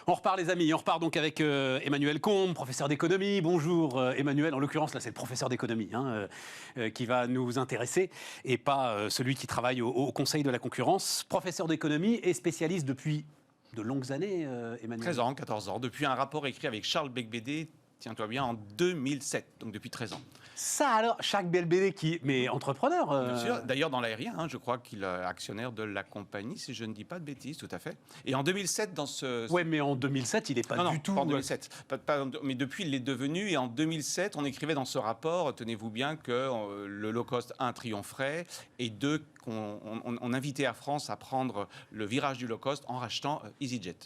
On repart les amis, on repart donc avec Emmanuel Combe, professeur d'économie. Bonjour Emmanuel, en l'occurrence là c'est le professeur d'économie qui va nous intéresser et pas celui qui travaille au Conseil de la concurrence. Professeur d'économie et spécialiste depuis de longues années Emmanuel. 13 ans, 14 ans, depuis un rapport écrit avec Charles Becbédé, tiens-toi bien, en 2007, donc depuis 13 ans. Ça alors, Charles Becbédé mais entrepreneur. Bien sûr, d'ailleurs dans l'aérien, je crois qu'il est actionnaire de la compagnie, si je ne dis pas de bêtises, tout à fait. Et en 2007, dans ce... Ouais, mais en 2007, il n'est pas non, du tout... pas en 2007. Mais depuis, il l'est devenu. Et en 2007, on écrivait dans ce rapport, tenez-vous bien, que le low cost, 1, triompherait, et 2, on invitait Air France à prendre le virage du low cost en rachetant EasyJet.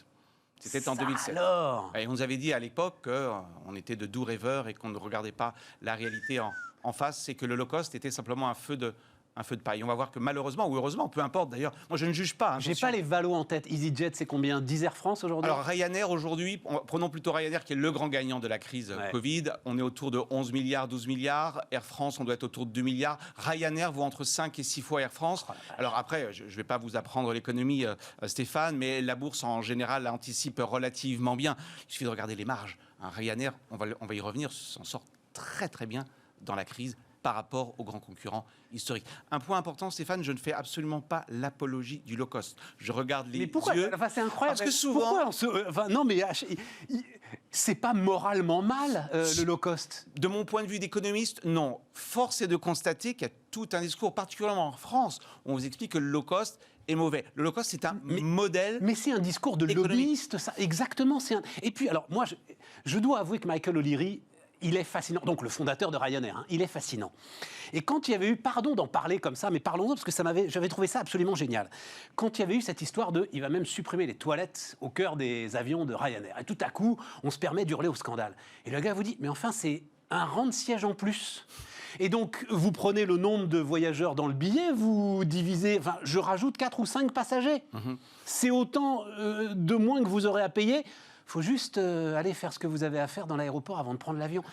C'était en 2007. Alors Et on nous avait dit à l'époque qu'on était de doux rêveurs et qu'on ne regardait pas la réalité en face, c'est que le low cost était simplement un feu de paille. On va voir que malheureusement, ou heureusement, peu importe d'ailleurs, moi je ne juge pas. J'ai pas les valos en tête. EasyJet, c'est combien? 10 Air France aujourd'hui? Alors Ryanair aujourd'hui, prenons plutôt Ryanair qui est le grand gagnant de la crise Covid. On est autour de 11 milliards, 12 milliards. Air France, on doit être autour de 2 milliards. Ryanair vaut entre 5 et 6 fois Air France. Alors après, je ne vais pas vous apprendre l'économie, Stéphane, mais la bourse en général anticipe relativement bien. Il suffit de regarder les marges. Ryanair, on va y revenir, s'en sort très très bien dans la crise par rapport aux grands concurrents historiques. Un point important, Stéphane, je ne fais absolument pas l'apologie du low cost. Je regarde les mais pourquoi yeux... Enfin, c'est incroyable. Parce que souvent... non, mais c'est pas moralement mal, le low cost. De mon point de vue d'économiste, non. Force est de constater qu'il y a tout un discours, particulièrement en France, où on vous explique que le low cost est mauvais. Le low cost, c'est un modèle... Mais c'est un discours de lobbyiste, ça. Exactement. Et puis, alors, moi, je dois avouer que Michael O'Leary... il est fascinant. Donc, le fondateur de Ryanair, il est fascinant. Et quand il y avait eu, pardon d'en parler comme ça, mais parlons-en parce que j'avais trouvé ça absolument génial. Quand il y avait eu cette histoire il va même supprimer les toilettes au cœur des avions de Ryanair. Et tout à coup, on se permet d'hurler au scandale. Et le gars vous dit, mais enfin, c'est un rang de siège en plus. Et donc, vous prenez le nombre de voyageurs dans le billet, vous divisez... Enfin, je rajoute 4 ou 5 passagers. C'est autant de moins que vous aurez à payer. Il faut juste aller faire ce que vous avez à faire dans l'aéroport avant de prendre l'avion.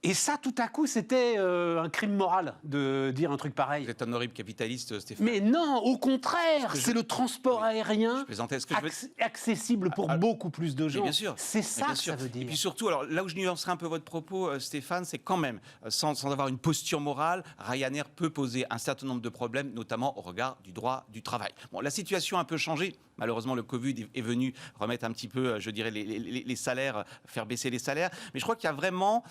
Et ça, tout à coup, c'était un crime moral de dire un truc pareil. Vous êtes un horrible capitaliste, Stéphane. Mais non, au contraire, c'est le transport aérien accessible pour beaucoup plus de gens. Bien sûr. C'est ça que ça veut dire. Et puis surtout, alors là où je nuancerai un peu votre propos, Stéphane, c'est quand même, sans avoir une posture morale, Ryanair peut poser un certain nombre de problèmes, notamment au regard du droit du travail. Bon, la situation a un peu changé. Malheureusement, le Covid est venu remettre un petit peu, je dirais, les salaires, faire baisser les salaires. Mais je crois qu'il y a vraiment...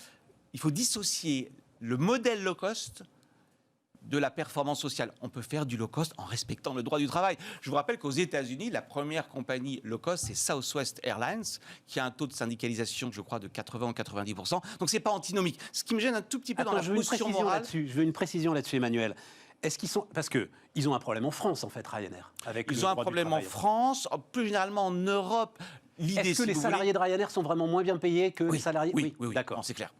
Il faut dissocier le modèle low cost de la performance sociale. On peut faire du low cost en respectant le droit du travail. Je vous rappelle qu'aux États-Unis, la première compagnie low cost, c'est Southwest Airlines, qui a un taux de syndicalisation, je crois, de 80 ou 90%. Donc, c'est pas antinomique. Ce qui me gêne un tout petit peu dans la posture morale... Je veux une précision là-dessus, Emmanuel. Est-ce qu'ils sont... Parce qu'ils ont un problème en France, en fait, Ryanair. Ils ont un problème en France, plus généralement en Europe. Est-ce que les salariés de Ryanair sont vraiment moins bien payés que les salariés... Oui. D'accord, c'est clair.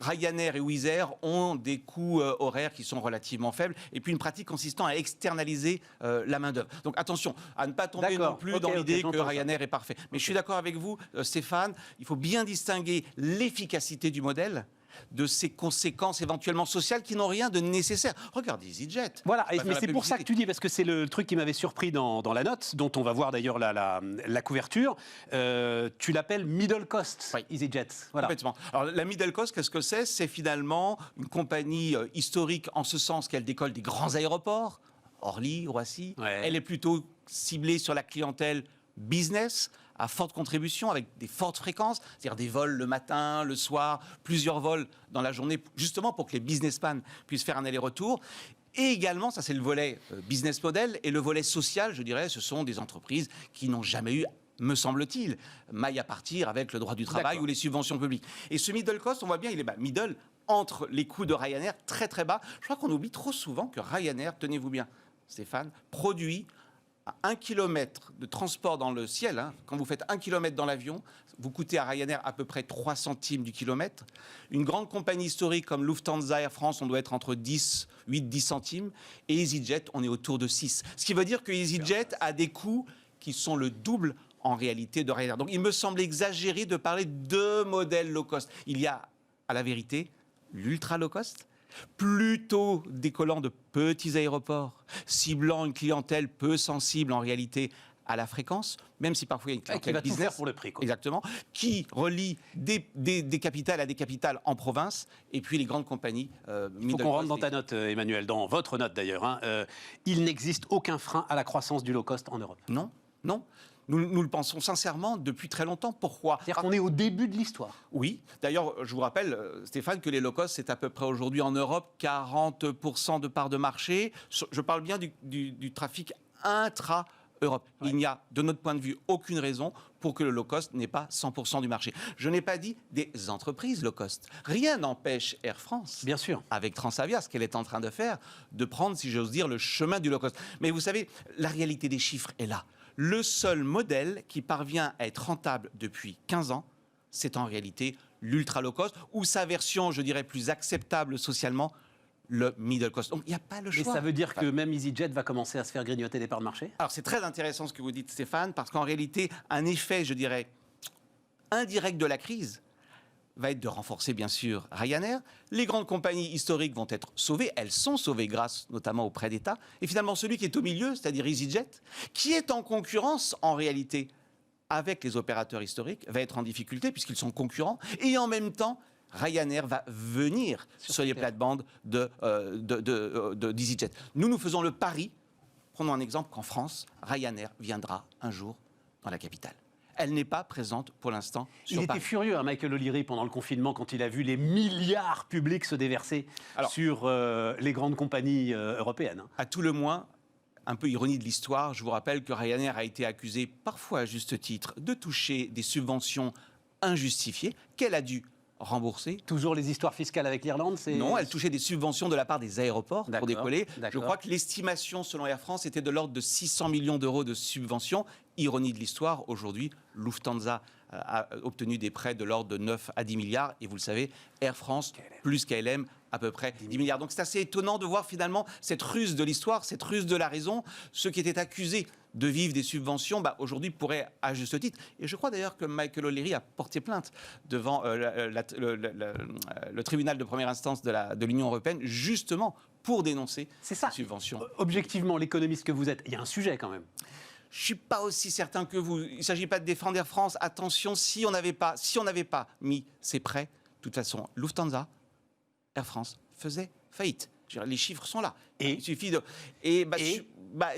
Ryanair et Wizz Air ont des coûts horaires qui sont relativement faibles et puis une pratique consistant à externaliser la main-d'œuvre. Donc attention à ne pas tomber non plus dans l'idée que Ryanair est parfait. Mais je suis d'accord avec vous, Stéphane, il faut bien distinguer l'efficacité du modèle de ses conséquences éventuellement sociales qui n'ont rien de nécessaire. Regardez EasyJet. Voilà, mais c'est pour ça que tu dis, parce que c'est le truc qui m'avait surpris dans la note, dont on va voir d'ailleurs la couverture. Tu l'appelles middle cost, EasyJet. Voilà. Complètement. Alors la middle cost, qu'est-ce que c'est? C'est finalement une compagnie historique en ce sens qu'elle décolle des grands aéroports, Orly, Roissy. Elle est plutôt ciblée sur la clientèle business, à forte contribution, avec des fortes fréquences, c'est-à-dire des vols le matin, le soir, plusieurs vols dans la journée, justement pour que les businessmen puissent faire un aller-retour. Et également, ça c'est le volet business model, et le volet social, je dirais, ce sont des entreprises qui n'ont jamais eu, me semble-t-il, maille à partir avec le droit du travail ou les subventions publiques. Et ce middle cost, on voit bien, il est middle entre les coûts de Ryanair, très très bas. Je crois qu'on oublie trop souvent que Ryanair, tenez-vous bien, Stéphane, produit à 1 km de transport dans le ciel, quand vous faites 1 km dans l'avion, vous coûtez à Ryanair à peu près 3 centimes du kilomètre. Une grande compagnie historique comme Lufthansa, Air France, on doit être entre 8-10 centimes. Et EasyJet, on est autour de 6. Ce qui veut dire que EasyJet a des coûts qui sont le double en réalité de Ryanair. Donc il me semble exagéré de parler de modèle low cost. Il y a, à la vérité, l'ultra low cost, plutôt décollant de petits aéroports, ciblant une clientèle peu sensible en réalité à la fréquence, même si parfois il y a une clientèle qui va business. Tout faire pour le prix. Quoi. Exactement. Qui relie des capitales à des capitales en province, et puis les grandes compagnies. Il faut qu'on rentre dans ta note, Emmanuel, dans votre note d'ailleurs. Hein. Il n'existe aucun frein à la croissance du low cost en Europe. Non, non. Nous le pensons sincèrement depuis très longtemps. Pourquoi ? C'est-à-dire qu'on est au début de l'histoire. Oui. D'ailleurs, je vous rappelle, Stéphane, que les low cost, c'est à peu près aujourd'hui en Europe 40% de part de marché. Je parle bien du trafic intra-Europe. Ouais. Il n'y a, de notre point de vue, aucune raison pour que le low cost n'ait pas 100% du marché. Je n'ai pas dit des entreprises low cost. Rien n'empêche Air France, bien sûr, avec Transavia, ce qu'elle est en train de faire, de prendre, si j'ose dire, le chemin du low cost. Mais vous savez, la réalité des chiffres est là. Le seul modèle qui parvient à être rentable depuis 15 ans, c'est en réalité l'ultra low cost, ou sa version, je dirais, plus acceptable socialement, le middle cost. Donc il n'y a pas le choix. Et ça veut dire que même EasyJet va commencer à se faire grignoter des parts de marché ? Alors c'est très intéressant ce que vous dites, Stéphane, parce qu'en réalité, un effet, je dirais, indirect de la crise va être de renforcer, bien sûr, Ryanair. Les grandes compagnies historiques vont être sauvées. Elles sont sauvées grâce notamment aux prêts d'État. Et finalement, celui qui est au milieu, c'est-à-dire EasyJet, qui est en concurrence, en réalité, avec les opérateurs historiques, va être en difficulté puisqu'ils sont concurrents. Et en même temps, Ryanair va venir sur les plates-bandes d'EasyJet. Nous faisons le pari, prenons un exemple, qu'en France, Ryanair viendra un jour dans la capitale. Elle n'est pas présente pour l'instant sur Il Paris. était furieux, Michael O'Leary, pendant le confinement, quand il a vu les milliards publics se déverser sur les grandes compagnies européennes. À tout le moins, un peu ironie de l'histoire, je vous rappelle que Ryanair a été accusé, parfois à juste titre, de toucher des subventions injustifiées qu'elle a dû rembourser. Toujours les histoires fiscales avec l'Irlande, Non, elle touchait des subventions de la part des aéroports pour décoller. D'accord. Je crois que l'estimation, selon Air France, était de l'ordre de 600 millions d'euros de subventions. Ironie de l'histoire, aujourd'hui, Lufthansa a obtenu des prêts de l'ordre de 9 à 10 milliards. Et vous le savez, Air France, plus KLM, à peu près 10 milliards. Donc c'est assez étonnant de voir finalement cette ruse de l'histoire, cette ruse de la raison. Ceux qui étaient accusés de vivre des subventions, aujourd'hui pourraient à juste titre. Et je crois d'ailleurs que Michael O'Leary a porté plainte devant le tribunal de première instance de l'Union européenne, justement pour dénoncer ces subventions. Objectivement, l'économiste que vous êtes, il y a un sujet quand même. Je ne suis pas aussi certain que vous. Il ne s'agit pas de défendre Air France. Attention, si on n'avait pas mis ces prêts, de toute façon, Lufthansa, Air France faisait faillite. Les chiffres sont là. Et il suffit de.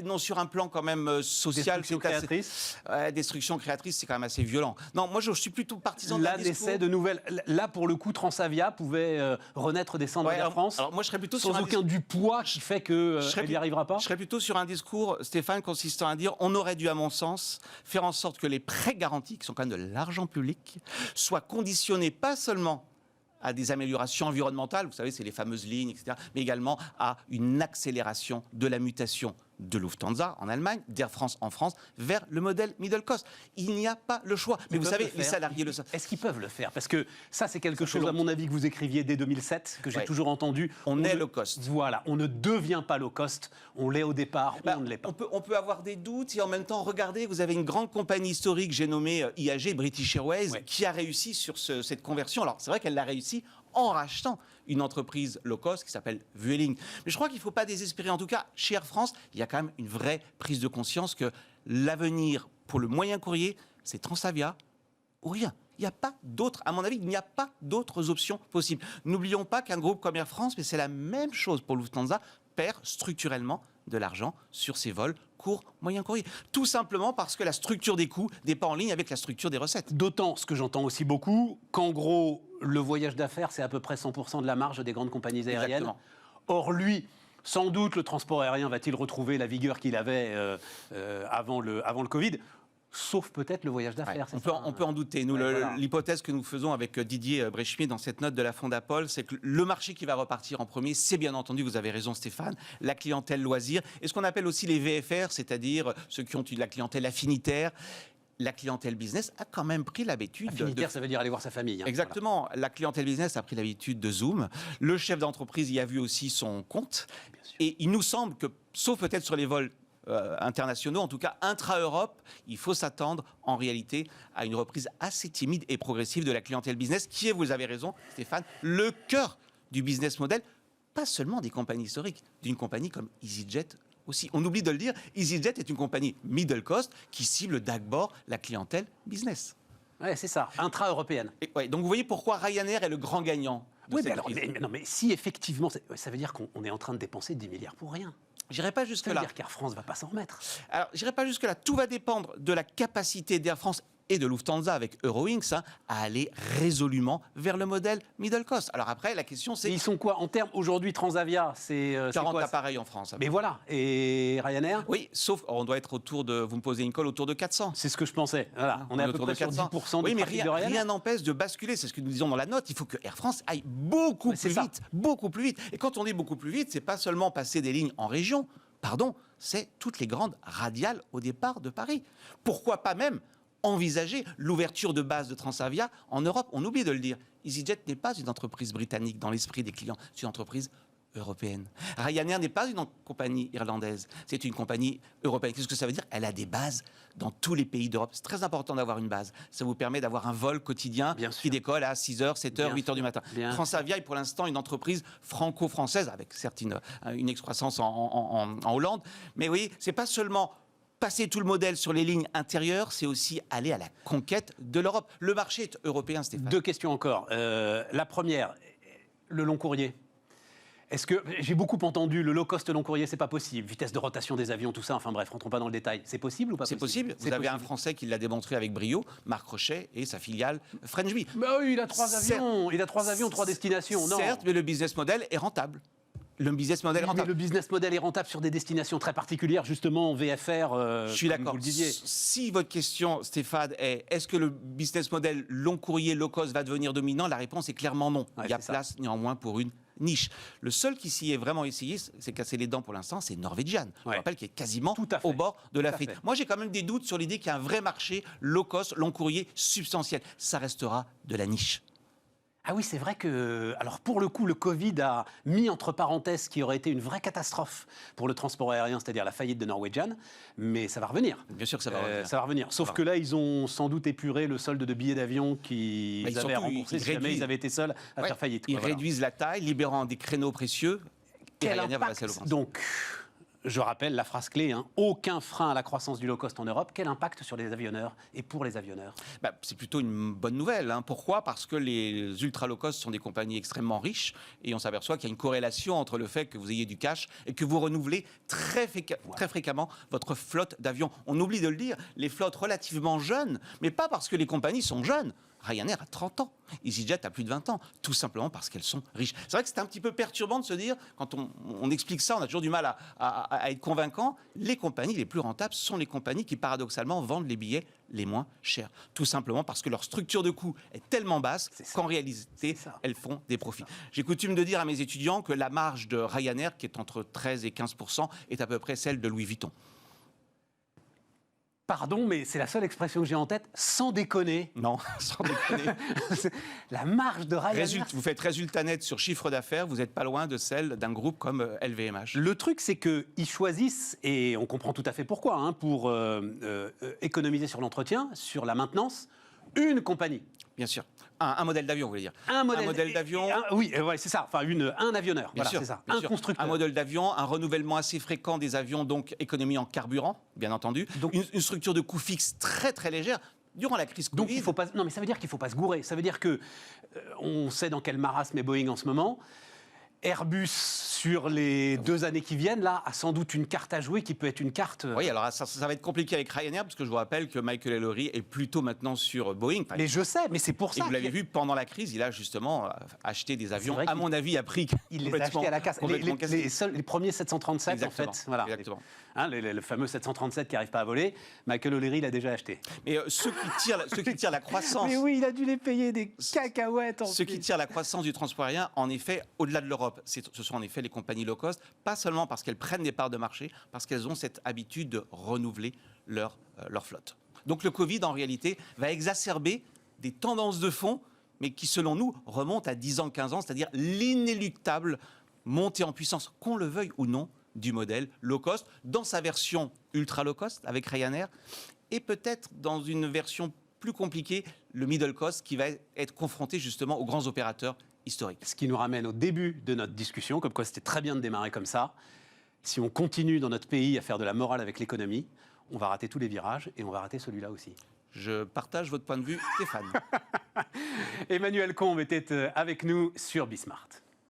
Non, sur un plan quand même social. Destruction créatrice. Destruction créatrice, c'est quand même assez violent. Non, moi je suis plutôt partisan d'un discours. L'essai de nouvelles. Là, pour le coup, Transavia pouvait renaître des cendres d'Air France. Alors moi, je serais plutôt sans aucun du poids qui fait qu'elle n'y arrivera pas. Je serais plutôt sur un discours, Stéphane, consistant à dire on aurait dû, à mon sens, faire en sorte que les prêts garantis, qui sont quand même de l'argent public, soient conditionnés pas seulement à des améliorations environnementales, vous savez, c'est les fameuses lignes, etc., mais également à une accélération de la mutation de Lufthansa en Allemagne, d'Air France en France, vers le modèle middle cost. Il n'y a pas le choix. Mais vous savez, les salariés le savent. Est-ce qu'ils peuvent le faire ? Parce que ça, c'est quelque chose, à mon avis, que vous écriviez dès 2007, que j'ai toujours entendu. On est low cost. Voilà, on ne devient pas low cost. On l'est au départ, ou on ne l'est pas. On peut avoir des doutes et en même temps, regardez, vous avez une grande compagnie historique, j'ai nommé IAG, British Airways, qui a réussi sur cette conversion. Alors, c'est vrai qu'elle l'a réussi en rachetant une entreprise low cost qui s'appelle Vueling. Mais je crois qu'il ne faut pas désespérer. En tout cas, chez Air France, il y a quand même une vraie prise de conscience que l'avenir pour le moyen courrier, c'est Transavia ou rien. Il n'y a pas d'autres, à mon avis, il n'y a pas d'autres options possibles. N'oublions pas qu'un groupe comme Air France, mais c'est la même chose pour Lufthansa, perd structurellement de l'argent sur ses vols court, moyen courrier. Tout simplement parce que la structure des coûts n'est pas en ligne avec la structure des recettes. D'autant, ce que j'entends aussi beaucoup, qu'en gros, le voyage d'affaires, c'est à peu près 100% de la marge des grandes compagnies aériennes. Exactement. Or, lui, sans doute, le transport aérien va-t-il retrouver la vigueur qu'il avait avant le Covid ? Sauf peut-être le voyage d'affaires. On peut en douter. Nous, l'hypothèse que nous faisons avec Didier Bréchemier dans cette note de la Fondapol, c'est que le marché qui va repartir en premier, c'est bien entendu, vous avez raison Stéphane, la clientèle loisir et ce qu'on appelle aussi les VFR, c'est-à-dire ceux qui ont eu la clientèle affinitaire. La clientèle business a quand même pris l'habitude... Affinitaire, ça veut dire aller voir sa famille. Exactement. Voilà. La clientèle business a pris l'habitude de Zoom. Le chef d'entreprise y a vu aussi son compte. Et il nous semble que, sauf peut-être sur les vols internationaux, en tout cas intra-Europe, il faut s'attendre en réalité à une reprise assez timide et progressive de la clientèle business, qui est, vous avez raison Stéphane, le cœur du business model, pas seulement des compagnies historiques, d'une compagnie comme EasyJet aussi. On oublie de le dire, EasyJet est une compagnie middle cost qui cible d'abord la clientèle business. Ouais, c'est ça, intra-européenne. Ouais, donc vous voyez pourquoi Ryanair est le grand gagnant. Oui, mais alors, non, mais si effectivement, ça veut dire qu'on est en train de dépenser 10 milliards pour rien. J'irai pas jusque-là. Ça veut dire qu'Air France ne va pas s'en remettre. Alors, j'irai pas jusque-là. Tout va dépendre de la capacité d'Air France et de Lufthansa avec Eurowings à aller résolument vers le modèle middle cost. Alors après, la question c'est... Ils sont quoi en termes, aujourd'hui, Transavia, c'est 40 quoi, appareils en France. Mais voilà, et Ryanair? Oui, sauf, on doit être autour de, vous me posez une colle, autour de 400. C'est ce que je pensais. Voilà, on est à peu près sur 10% oui, du mais trafic de Ryanair. rien n'empêche de basculer, c'est ce que nous disons dans la note. Il faut que Air France aille beaucoup plus vite, beaucoup plus vite. Et quand on dit beaucoup plus vite, c'est pas seulement passer des lignes en région, pardon, c'est toutes les grandes radiales au départ de Paris. Pourquoi pas même envisager l'ouverture de base de Transavia en Europe? On oublie de le dire. EasyJet n'est pas une entreprise britannique dans l'esprit des clients, c'est une entreprise européenne. Ryanair n'est pas une compagnie irlandaise, c'est une compagnie européenne. Qu'est-ce que ça veut dire? Elle a des bases dans tous les pays d'Europe. C'est très important d'avoir une base. Ça vous permet d'avoir un vol quotidien qui décolle à 6h, 7h, 8h du matin. Transavia est pour l'instant une entreprise franco-française, avec certes une excroissance en Hollande. Mais oui, c'est pas seulement passer tout le modèle sur les lignes intérieures, c'est aussi aller à la conquête de l'Europe. Le marché est européen, Stéphane. 2 questions encore. La première, le long courrier. Est-ce que j'ai beaucoup entendu le low cost long courrier, c'est pas possible, vitesse de rotation des avions, tout ça. Enfin bref, rentrons pas dans le détail. C'est possible ou pas possible? C'est possible. Vous avez un Français qui l'a démontré avec brio, Marc Rochet et sa filiale Frenchbee. Bah oui, il a 3 avions. Il a 3 avions, 3 destinations. Non. Certes, mais le business model est rentable. Le business model est rentable. Mais le business model est rentable sur des destinations très particulières, justement en VFR. Je suis d'accord. Vous le disiez. Si votre question, Stéphane, est-ce que le business model long courrier low cost va devenir dominant? La réponse est clairement non. Ouais, il y a place néanmoins pour une niche. Le seul qui s'y est vraiment essayé, c'est casser les dents pour l'instant, c'est Norwegian. Je rappelle qu'il est quasiment au bord de la faillite. Moi, j'ai quand même des doutes sur l'idée qu'il y a un vrai marché low cost, long courrier substantiel. Ça restera de la niche. Ah oui, c'est vrai que, alors pour le coup, le Covid a mis entre parenthèses ce qui aurait été une vraie catastrophe pour le transport aérien, c'est-à-dire la faillite de Norwegian, mais ça va revenir. Bien sûr que ça va revenir. Ça va revenir. Sauf que là, ils ont sans doute épuré le solde de billets d'avion qu'ils avaient remboursé si jamais ils avaient été seuls à faire faillite. Ils réduisent la taille, libérant des créneaux précieux. Quel impact donc? Je rappelle la phrase clé, aucun frein à la croissance du low-cost en Europe. Quel impact sur les avionneurs et pour les avionneurs? C'est plutôt une bonne nouvelle. Pourquoi? Parce que les ultra-low-cost sont des compagnies extrêmement riches et on s'aperçoit qu'il y a une corrélation entre le fait que vous ayez du cash et que vous renouvelez très fréquemment votre flotte d'avions. On oublie de le dire, les flottes relativement jeunes, mais pas parce que les compagnies sont jeunes. Ryanair a 30 ans, EasyJet a plus de 20 ans, tout simplement parce qu'elles sont riches. C'est vrai que c'est un petit peu perturbant de se dire, quand on explique ça, on a toujours du mal à être convaincant, les compagnies les plus rentables sont les compagnies qui paradoxalement vendent les billets les moins chers. Tout simplement parce que leur structure de coût est tellement basse qu'en réalité, elles font des profits. J'ai coutume de dire à mes étudiants que la marge de Ryanair, qui est entre 13 et 15%, est à peu près celle de Louis Vuitton. Pardon, mais c'est la seule expression que j'ai en tête, sans déconner. Non, sans déconner. La marge de Ryanair... Vous faites résultat net sur chiffre d'affaires, vous n'êtes pas loin de celle d'un groupe comme LVMH. Le truc, c'est qu'ils choisissent, et on comprend tout à fait pourquoi, pour économiser sur l'entretien, sur la maintenance, une compagnie. Bien sûr. Un modèle d'avion, vous voulez dire? Un modèle d'avion. Oui, c'est ça. Enfin, un avionneur. Bien sûr, c'est ça. Un constructeur. Un modèle d'avion, un renouvellement assez fréquent des avions, donc économie en carburant, bien entendu. Donc, une structure de coût fixe très très légère. Durant la crise Covid. Donc il faut pas. Non, mais ça veut dire qu'il ne faut pas se gourer. Ça veut dire que on sait dans quel marasme est Boeing en ce moment. Airbus, sur les 2 années qui viennent, là, a sans doute une carte à jouer qui peut être une carte... Oui, alors ça va être compliqué avec Ryanair, parce que je vous rappelle que Michael Ellery est plutôt maintenant sur Boeing. Mais je sais, mais c'est pour ça. Et vous l'avez vu, pendant la crise, il a justement acheté des avions, à mon avis, à prix il les a achetés à la casse. Les premiers 737, exactement, en fait. Voilà. Exactement. Le fameux 737 qui n'arrive pas à voler, Michael Ellery l'a déjà acheté. Mais ceux qui tirent la croissance... Mais oui, il a dû les payer des cacahuètes. Ceux qui tirent la croissance du transport aérien, en effet, au-delà de l'Europe, ce sont en effet les compagnies low cost, pas seulement parce qu'elles prennent des parts de marché, parce qu'elles ont cette habitude de renouveler leur flotte. Donc le Covid, en réalité, va exacerber des tendances de fond, mais qui, selon nous, remontent à 10 ans, 15 ans, c'est-à-dire l'inéluctable montée en puissance, qu'on le veuille ou non, du modèle low cost, dans sa version ultra low cost, avec Ryanair, et peut-être dans une version plus compliquée, le middle cost, qui va être confronté justement aux grands opérateurs historique. Ce qui nous ramène au début de notre discussion, comme quoi c'était très bien de démarrer comme ça. si on continue dans notre pays à faire de la morale avec l'économie, on va rater tous les virages et on va rater celui-là aussi. Je partage votre point de vue, Stéphane. Emmanuel Combe était avec nous sur Bismart.